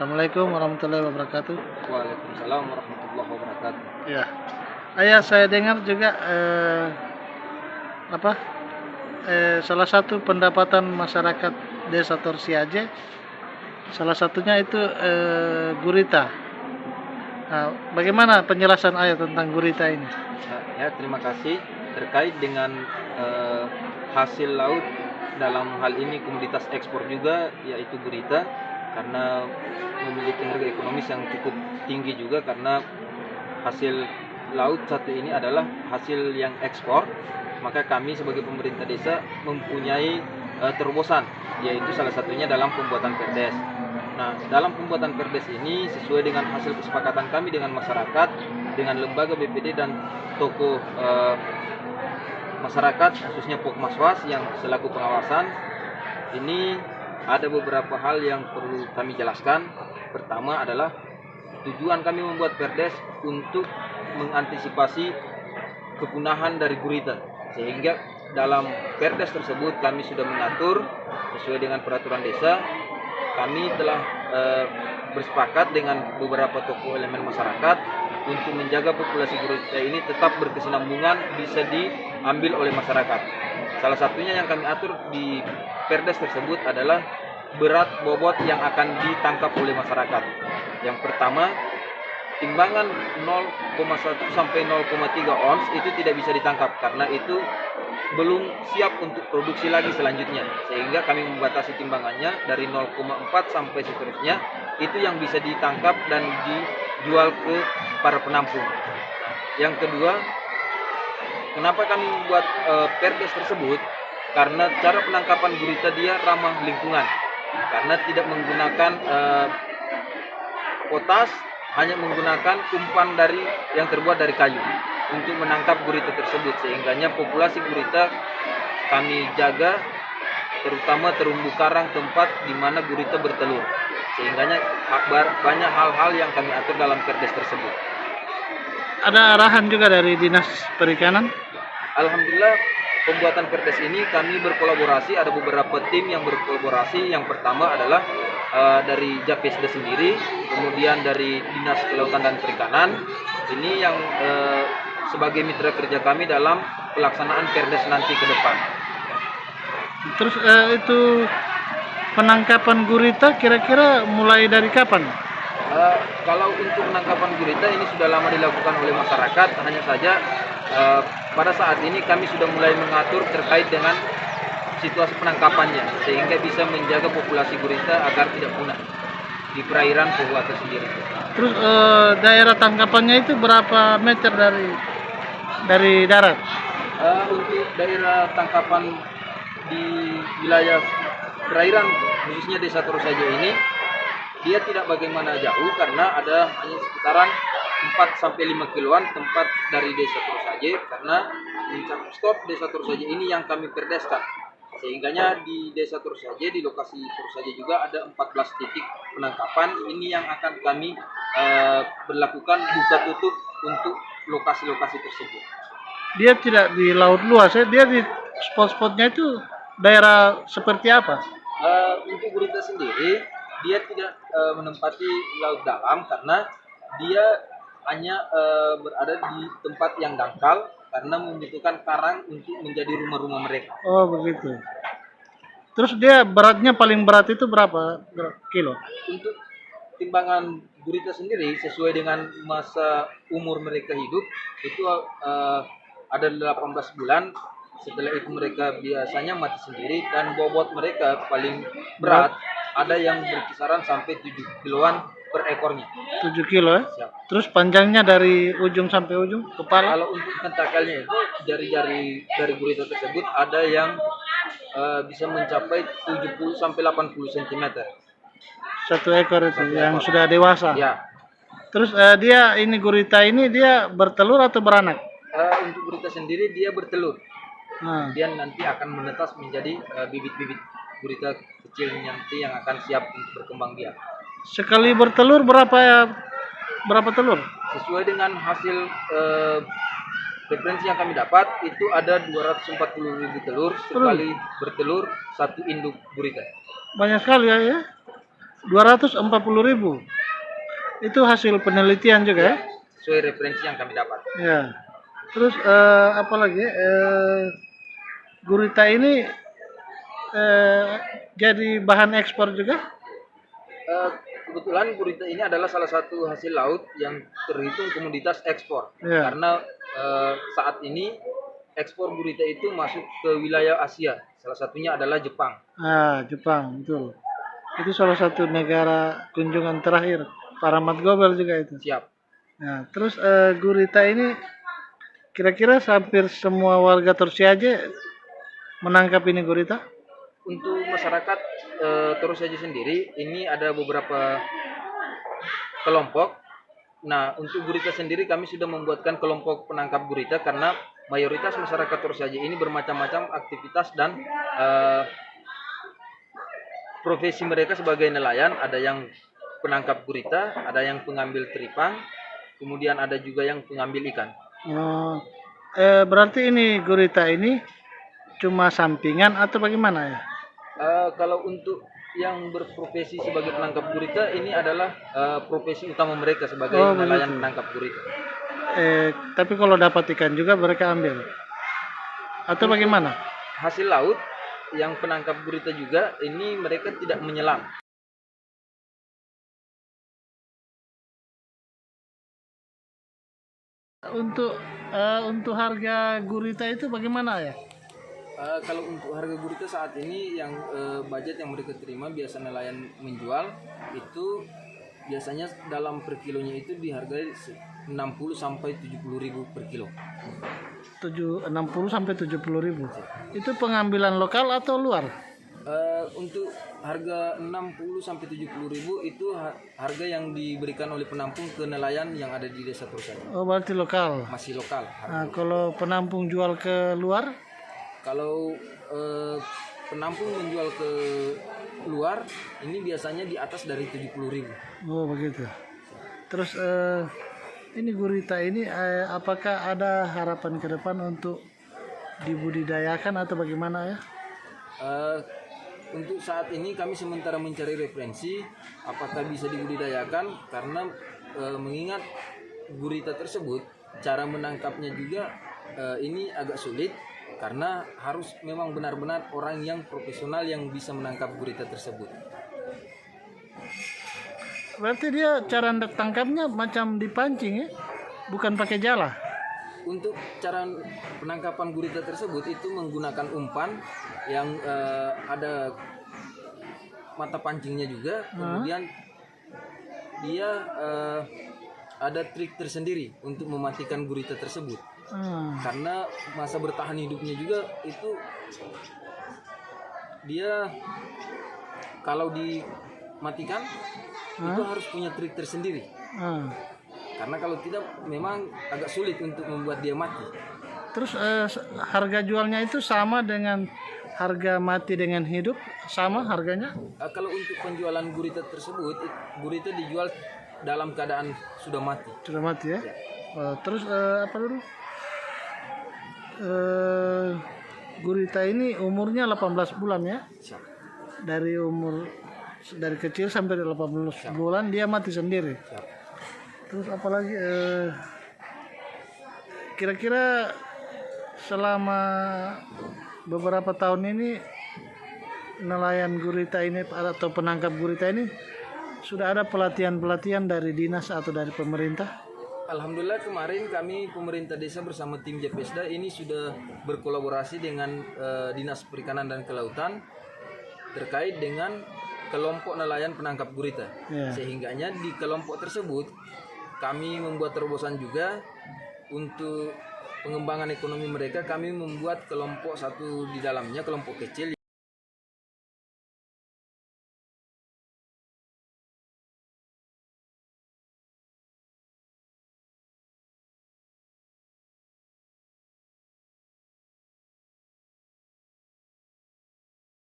Assalamualaikum warahmatullahi wabarakatuh. Waalaikumsalam warahmatullahi wabarakatuh. Ya, ayah saya dengar juga salah satu pendapatan masyarakat Desa Torsiaje, salah satunya itu gurita. Nah, bagaimana penjelasan ayah tentang gurita ini? Terima kasih. Terkait dengan hasil laut, dalam hal ini komoditas ekspor juga, yaitu gurita, karena memiliki harga ekonomis yang cukup tinggi juga, karena hasil laut satu ini adalah hasil yang ekspor. Maka kami sebagai pemerintah desa mempunyai terobosan, yaitu salah satunya dalam pembuatan perdes. Nah, dalam pembuatan perdes ini sesuai dengan hasil kesepakatan kami dengan masyarakat, dengan lembaga BPD dan tokoh masyarakat, khususnya Pokmaswas yang selaku pengawasan. Ini ada beberapa hal yang perlu kami jelaskan. Pertama adalah tujuan kami membuat perdes untuk mengantisipasi kepunahan dari gurita, sehingga dalam perdes tersebut kami sudah mengatur sesuai dengan peraturan desa. Kami telah bersepakat dengan beberapa tokoh elemen masyarakat untuk menjaga populasi gurita ini tetap berkesinambungan, bisa diambil oleh masyarakat. Salah satunya yang kami atur di perdes tersebut adalah berat bobot yang akan ditangkap oleh masyarakat. Yang pertama, timbangan 0,1 sampai 0,3 ons itu tidak bisa ditangkap karena itu belum siap untuk produksi lagi selanjutnya, sehingga kami membatasi timbangannya dari 0,4 sampai seterusnya. Itu yang bisa ditangkap dan dijual ke para penampung. Yang kedua, kenapa kami membuat perdes tersebut? Karena cara penangkapan gurita dia ramah lingkungan, karena tidak menggunakan potas, hanya menggunakan umpan yang terbuat dari kayu untuk menangkap gurita tersebut, sehingganya populasi gurita kami jaga, terutama terumbu karang, tempat di mana gurita bertelur, sehingganya banyak hal-hal yang kami atur dalam perdes tersebut. Ada arahan juga dari Dinas Perikanan? Alhamdulillah, pembuatan perdes ini kami berkolaborasi, ada beberapa tim yang berkolaborasi. Yang pertama adalah dari Japesda sendiri, kemudian dari Dinas Kelautan dan Perikanan. Ini yang sebagai mitra kerja kami dalam pelaksanaan perdes nanti ke depan. Terus itu penangkapan gurita kira-kira mulai dari kapan? Kalau untuk penangkapan gurita ini sudah lama dilakukan oleh masyarakat, hanya saja pada saat ini kami sudah mulai mengatur terkait dengan situasi penangkapannya, sehingga bisa menjaga populasi gurita agar tidak punah di perairan Pohuata sendiri. Terus daerah tangkapannya itu berapa meter dari darat? Untuk daerah tangkapan di wilayah perairan khususnya Desa Torsiaje ini, dia tidak bagaimana jauh, karena ada hanya sekitaran 4-5 kiloan tempat dari Desa Torsiaje, karena stop Desa Torsiaje ini yang kami perdeskan. Sehingganya di Desa Torsiaje, di lokasi Torsiaje juga ada 14 titik penangkapan. Ini yang akan kami berlakukan buka tutup untuk lokasi-lokasi tersebut. Dia tidak di laut luas ya, dia di spot-spotnya itu daerah seperti apa? Untuk gurita sendiri, dia tidak menempati laut dalam, karena dia hanya berada di tempat yang dangkal, karena membutuhkan karang untuk menjadi rumah-rumah mereka. Oh begitu. Terus dia beratnya paling berat itu berapa kilo? Untuk timbangan gurita sendiri sesuai dengan masa umur mereka hidup itu ada 18 bulan. Setelah itu mereka biasanya mati sendiri, dan bobot mereka paling berat ada yang berkisaran sampai 7 kiloan per ekornya. 7 kilo ya? Siap. Terus panjangnya dari ujung sampai ujung kepala? Kalau untuk tentakelnya itu, jari-jari dari gurita tersebut ada yang bisa mencapai 70 sampai 80 cm. Satu ekor itu yang sudah dewasa. Ya. Terus gurita ini dia bertelur atau beranak? Untuk gurita sendiri dia bertelur. Nah. Kemudian nanti akan menetas menjadi bibit-bibit gurita kecil nanti yang akan siap untuk berkembang biak. Sekali bertelur berapa telur? Sesuai dengan hasil referensi yang kami dapat, itu ada 240.000 telur sekali bertelur satu induk gurita. Banyak sekali ya. 240.000. Itu hasil penelitian juga ya? Sesuai referensi yang kami dapat. Ya. Terus apa lagi? Gurita ini jadi bahan ekspor juga? Kebetulan gurita ini adalah salah satu hasil laut yang terhitung komoditas ekspor. Ya. Karena saat ini ekspor gurita itu masuk ke wilayah Asia. Salah satunya adalah Jepang. Jepang, betul. Itu salah satu negara kunjungan terakhir Pak Rahmat Gobel juga itu. Siap. Nah, terus gurita ini kira-kira hampir semua warga Torsiaje menangkap ini gurita? Untuk masyarakat Torsiaje sendiri, ini ada beberapa kelompok. Nah, untuk gurita sendiri kami sudah membuatkan kelompok penangkap gurita karena mayoritas masyarakat Torsiaje ini bermacam-macam aktivitas dan profesi mereka sebagai nelayan. Ada yang penangkap gurita, ada yang pengambil teripang, kemudian ada juga yang pengambil ikan. Berarti ini gurita ini cuma sampingan atau bagaimana ya? Kalau untuk yang berprofesi sebagai penangkap gurita, ini adalah profesi utama mereka sebagai nelayan penangkap gurita. Tapi kalau dapat ikan juga mereka ambil? Atau bagaimana? Hasil laut yang penangkap gurita juga, ini mereka tidak menyelam. Untuk harga gurita itu bagaimana ya? Kalau untuk harga gurita saat ini yang budget yang mereka terima biasa nelayan menjual itu biasanya dalam per kilonya itu dihargai 60 sampai 70.000 per kilo. 60 sampai 70.000. Itu pengambilan lokal atau luar? Untuk harga 60 sampai 70.000 itu harga yang diberikan oleh penampung ke nelayan yang ada di desa Torsiaje. Oh, berarti lokal. Masih lokal. Nah, kalau penampung jual ke luar? Kalau penampung menjual ke luar, ini biasanya di atas dari 70.000. Oh, begitu. Terus ini gurita ini apakah ada harapan ke depan untuk dibudidayakan atau bagaimana ya? Untuk saat ini kami sementara mencari referensi apakah bisa dibudidayakan karena mengingat gurita tersebut cara menangkapnya juga ini agak sulit karena harus memang benar-benar orang yang profesional yang bisa menangkap gurita tersebut. Berarti dia cara tangkapnya macam dipancing ya? Bukan pakai jala? Untuk cara penangkapan gurita tersebut itu menggunakan umpan yang ada mata pancingnya juga. Kemudian dia ada trik tersendiri untuk mematikan gurita tersebut. Karena masa bertahan hidupnya juga itu dia kalau dimatikan itu harus punya trik tersendiri. Karena kalau tidak memang agak sulit untuk membuat dia mati. Terus harga jualnya itu sama dengan harga mati dengan hidup, sama harganya? Kalau untuk penjualan gurita tersebut, gurita dijual dalam keadaan sudah mati. Sudah mati ya? Ya. Terus apa dulu? Gurita ini umurnya 18 bulan ya? Siap. Dari kecil sampai 18 bulan dia mati sendiri. Siap. Terus apalagi kira-kira selama beberapa tahun ini nelayan gurita ini atau penangkap gurita ini sudah ada pelatihan-pelatihan dari dinas atau dari pemerintah? Alhamdulillah kemarin kami pemerintah desa bersama tim JPSDA ini sudah berkolaborasi dengan Dinas Perikanan dan Kelautan terkait dengan kelompok nelayan penangkap gurita. Sehingganya di kelompok tersebut kami membuat terobosan juga untuk pengembangan ekonomi mereka. Kami membuat kelompok satu di dalamnya, kelompok kecil